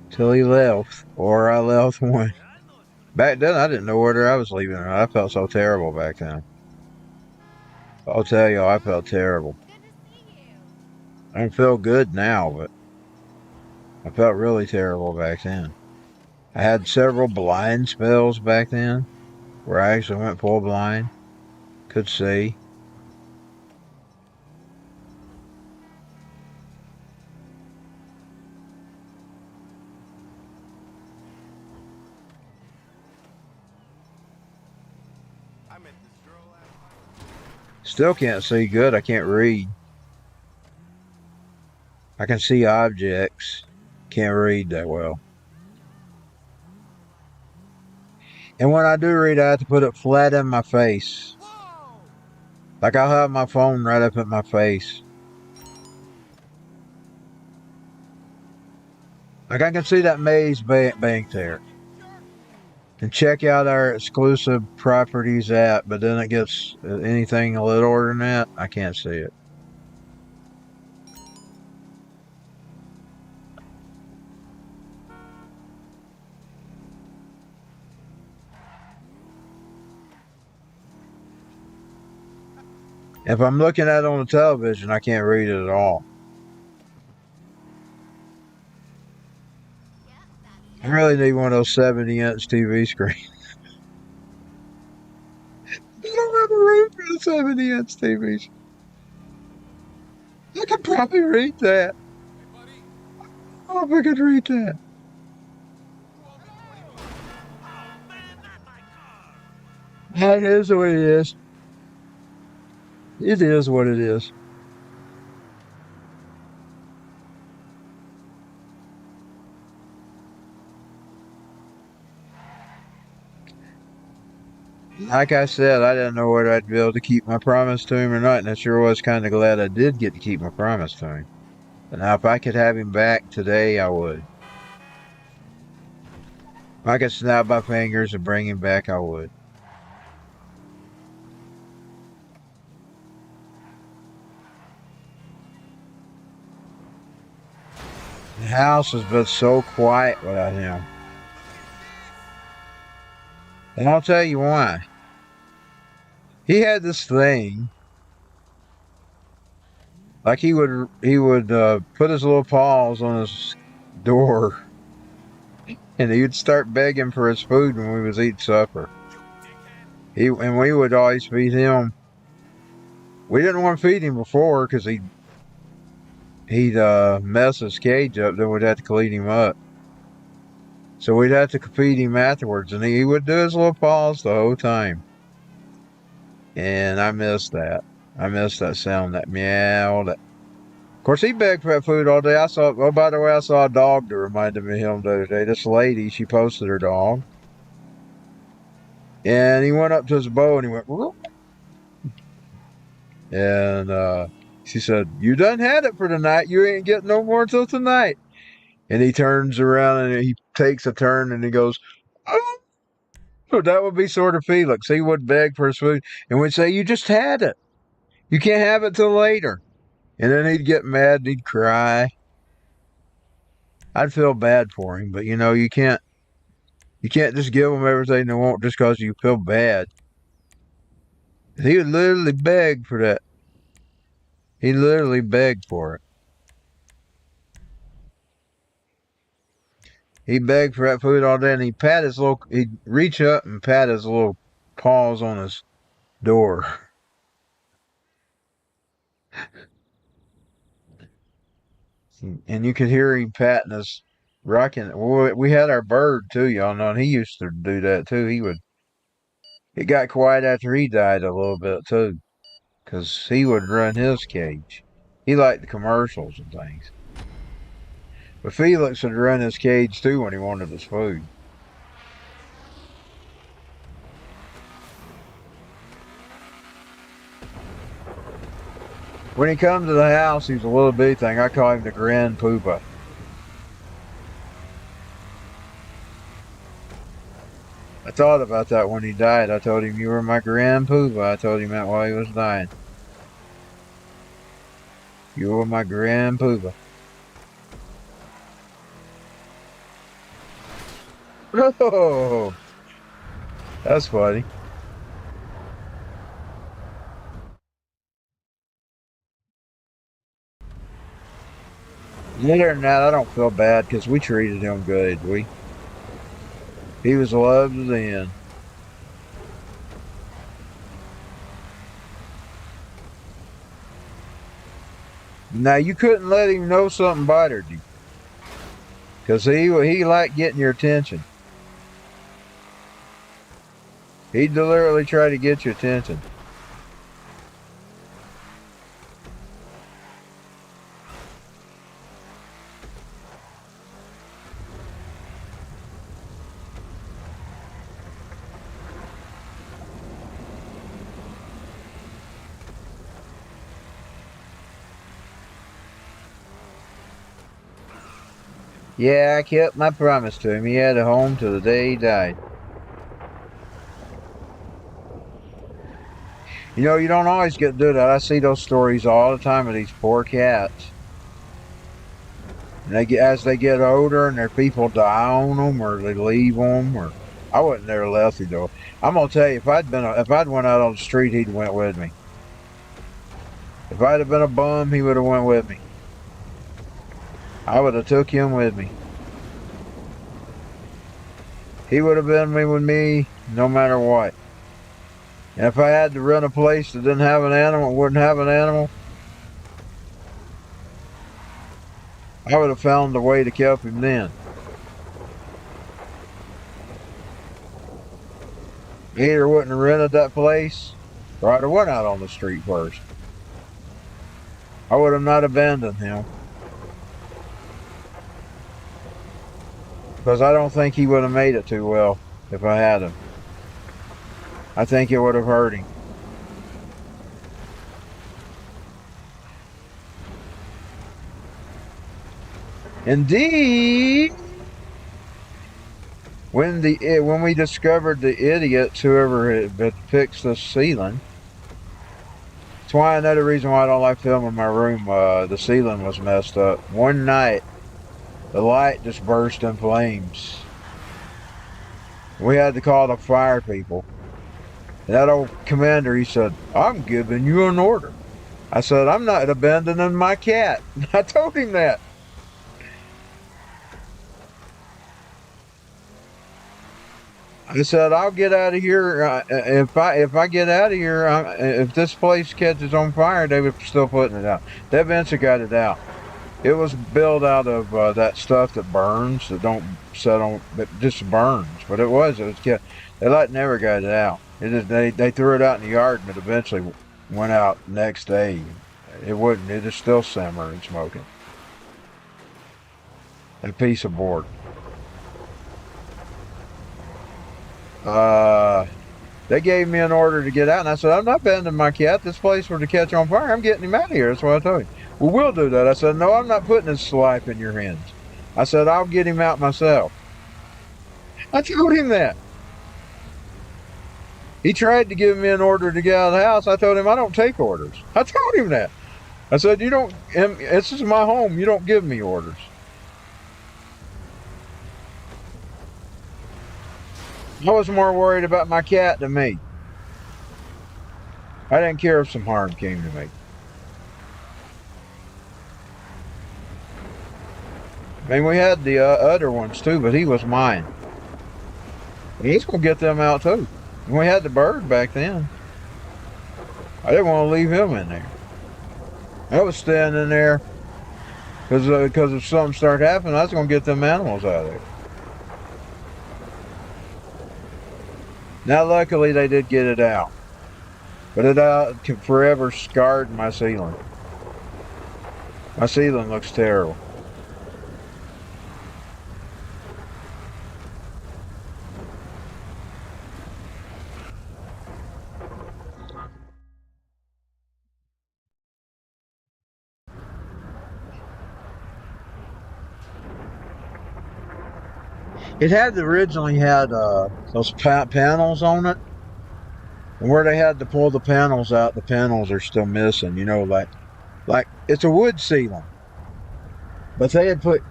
till he left, or I left one. Back then, I didn't know whether I was leaving or not. I felt so terrible back then. I'll tell you, I felt terrible. I don't feel good now, but I felt really terrible back then. I had several blind spells back then, where I actually went full blind. Could see. Still can't see good. I can't read. I can see objects. Can't read that well. And when I do read, I have to put it flat in my face. Like I'll have my phone right up at my face. Like I can see that maze bank there. And check out our exclusive properties app, but then it gets anything a little than that, I can't see it. If I'm looking at it on the television, I can't read it at all. I really need one of those 70-inch TV screens. I don't have a room for the 70-inch TV. I could probably read that. I don't know if I could read that. That is what it is. It is what it is. Like I said, I didn't know whether I'd be able to keep my promise to him or not, and I sure was kind of glad I did get to keep my promise to him. And now, if I could have him back today, I would. If I could snap my fingers and bring him back, I would. The house has been so quiet without him. And I'll tell you why. He had this thing. Like he would put his little paws on his door. And he would start begging for his food when we was eating supper. And we would always feed him. We didn't want to feed him before because he'd mess his cage up, then we'd have to clean him up. So we'd have to feed him afterwards, and he would do his little paws the whole time. And I missed that. I miss that sound, that meow. That. Of course, he begged for that food all day. I saw. Oh, by the way, I saw a dog that reminded me of him the other day. This lady, she posted her dog, and he went up to his bow and he went. Whoop. And she said, "You done had it for tonight. You ain't getting no more until tonight." And he turns around and he takes a turn and he goes, "Oh." So that would be sort of Felix. He would beg for his food and would say, "You just had it. You can't have it till later." And then he'd get mad and he'd cry. I'd feel bad for him, but you can't just give them everything they want just because you feel bad. He would literally beg for that. He literally begged for it. He begged for that food all day, and he'd reach up and pat his little paws on his door. And you could hear him patting us, rocking. We had our bird too, y'all know, and he used to do that too. It got quiet after he died a little bit too, because he would run his cage. He liked the commercials and things. But Felix would run his cage too when he wanted his food. When he come to the house, he's a little bitty thing. I call him the Grand Poopa. I thought about that when he died. I told him, "You were my Grand Poopa." I told him that while he was dying. You were my Grand Poopa. Oh, that's funny. Other than that, I don't feel bad because we treated him good. He was loved to the end. Now you couldn't let him know something bothered you, because he liked getting your attention. He'd deliberately try to get your attention. Yeah, I kept my promise to him. He had a home till the day he died. You know, you don't always get to do that. I see those stories all the time of these poor cats. And as they get older and their people die on them or they leave them, or I wouldn't never left him though. I'm gonna tell you, if I'd went out on the street, he'd went with me. If I'd have been a bum, he would have went with me. I would have took him with me. He would have been with me no matter what. And if I had to run a place that didn't have an animal, wouldn't have an animal, I would have found a way to keep him then. Either wouldn't have rented that place, or I'd have went out on the street first. I would have not abandoned him. Because I don't think he would have made it too well if I had him. I think it would have hurt him. Indeed, when we discovered the idiots, whoever had fixed the ceiling, that's why another reason why I don't like filming my room. The ceiling was messed up. One night, the light just burst in flames. We had to call the fire people. And that old commander, he said, "I'm giving you an order." I said, "I'm not abandoning my cat." I told him that. I said, "I'll get out of here. If I get out of here, if this place catches on fire, they were still putting it out." They eventually got it out. It was built out of that stuff that burns, that don't set on, that just burns. But it was kept. They never got it out. They threw it out in the yard, and it eventually Went out next day. It wouldn't. It is still simmering, smoking. A piece of board. They gave me an order to get out, and I said, I'm not bending my cat. This place was to catch on fire. I'm getting him out of here. That's what I told him. Well, we'll do that. I said, no, I'm not putting his life in your hands. I said, I'll get him out myself. I told him that. He tried to give me an order to get out of the house. I told him, I don't take orders. I told him that. I said, you don't, this is my home. You don't give me orders. I was more worried about my cat than me. I didn't care if some harm came to me. I mean, we had the other ones too, but he was mine. He's going to get them out too. And we had the bird back then. I didn't want to leave him in there. I was standing there because if something started happening, I was going to get them animals out of there. Now, luckily, they did get it out. But it forever scarred my ceiling. My ceiling looks terrible. It had originally had those panels on it, and where they had to pull the panels out, the panels are still missing. You know, like it's a wood ceiling, but they had put,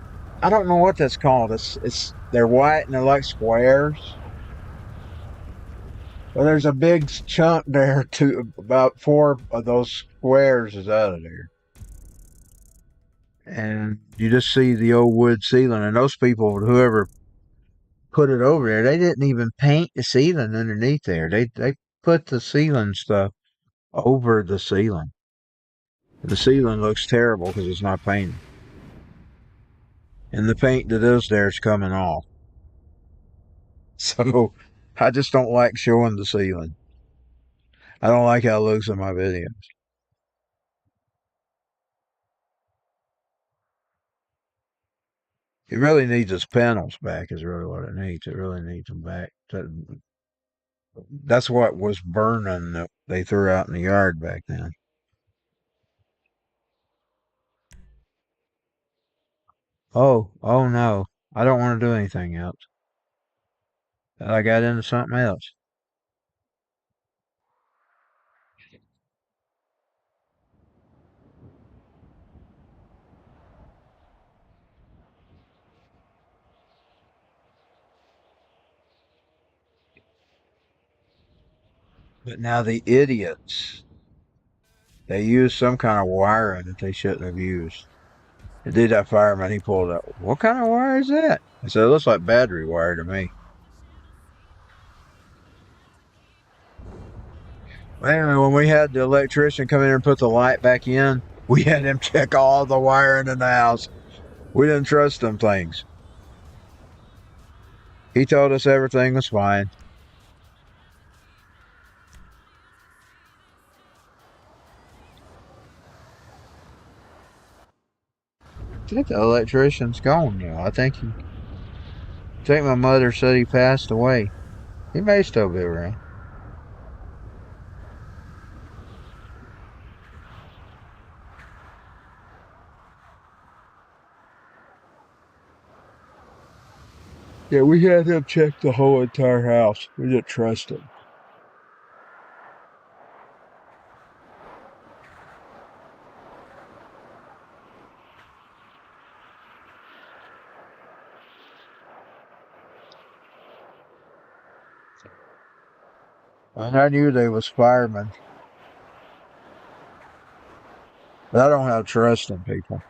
I don't know what that's called. They're white and they're like squares. Well, there's a big chunk there too. About 4 of those squares is out of there, and you just see the old wood ceiling. And those people, whoever put it over there, they didn't even paint the ceiling underneath there. They put the ceiling stuff over the ceiling. The ceiling looks terrible because it's not painted, and the paint that is there is coming off. So I just don't like showing the ceiling. I don't like how it looks in my videos. It really needs its panels back. Is really what it needs. It really needs them back. That's what was burning that they threw out in the yard back then. Oh no. I don't want to do anything else. I got into something else. But now the idiots, they used some kind of wiring that they shouldn't have used. And did that fireman, he pulled up. What kind of wire is that? I said, it looks like battery wire to me. Well, anyway, when we had the electrician come in and put the light back in, we had him check all the wiring in the house. We didn't trust them things. He told us everything was fine. I think the electrician's gone now. I think my mother said he passed away. He may still be around. Yeah, we had him check the whole entire house. We didn't trust him. And I knew they was firemen. But I don't have trust in people.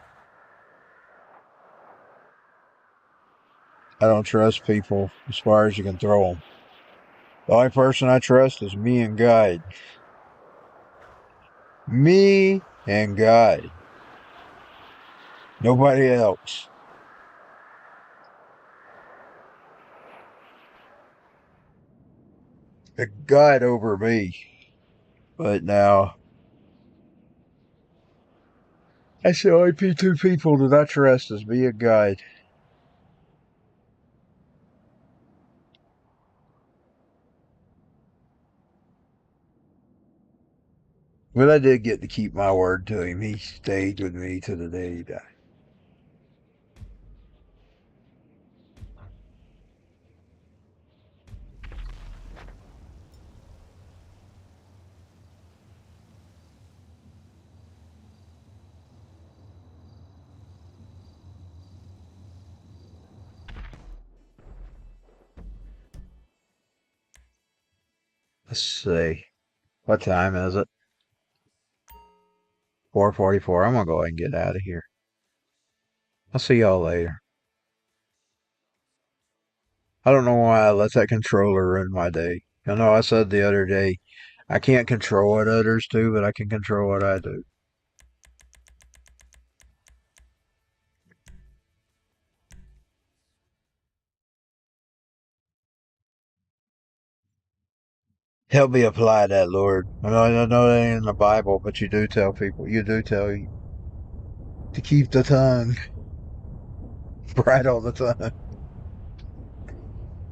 I don't trust people as far as you can throw them. The only person I trust is me and God. Me and God. Nobody else. The God over me. But now, I say only two people do not trust us. Be a guide. But I did get to keep my word to him. He stayed with me to the day he died. Let's see. What time is it? 4:44. I'm going to go ahead and get out of here. I'll see y'all later. I don't know why I let that controller ruin my day. I know I said the other day, I can't control what others do, but I can control what I do. Help me apply that, Lord. I know that ain't in the Bible, but you do tell people, you do tell you to keep the tongue right all the time.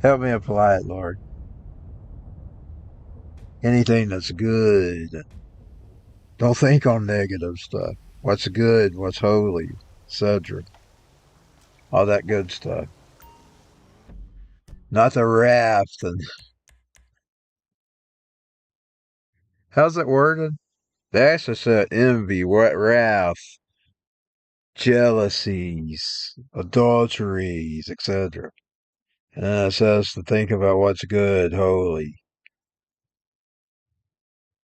Help me apply it, Lord. Anything that's good. Don't think on negative stuff. What's good, what's holy, etc. All that good stuff. Not the wrath and how's it worded? They actually said envy, wrath, jealousies, adulteries, etc. And then it says to think about what's good, holy,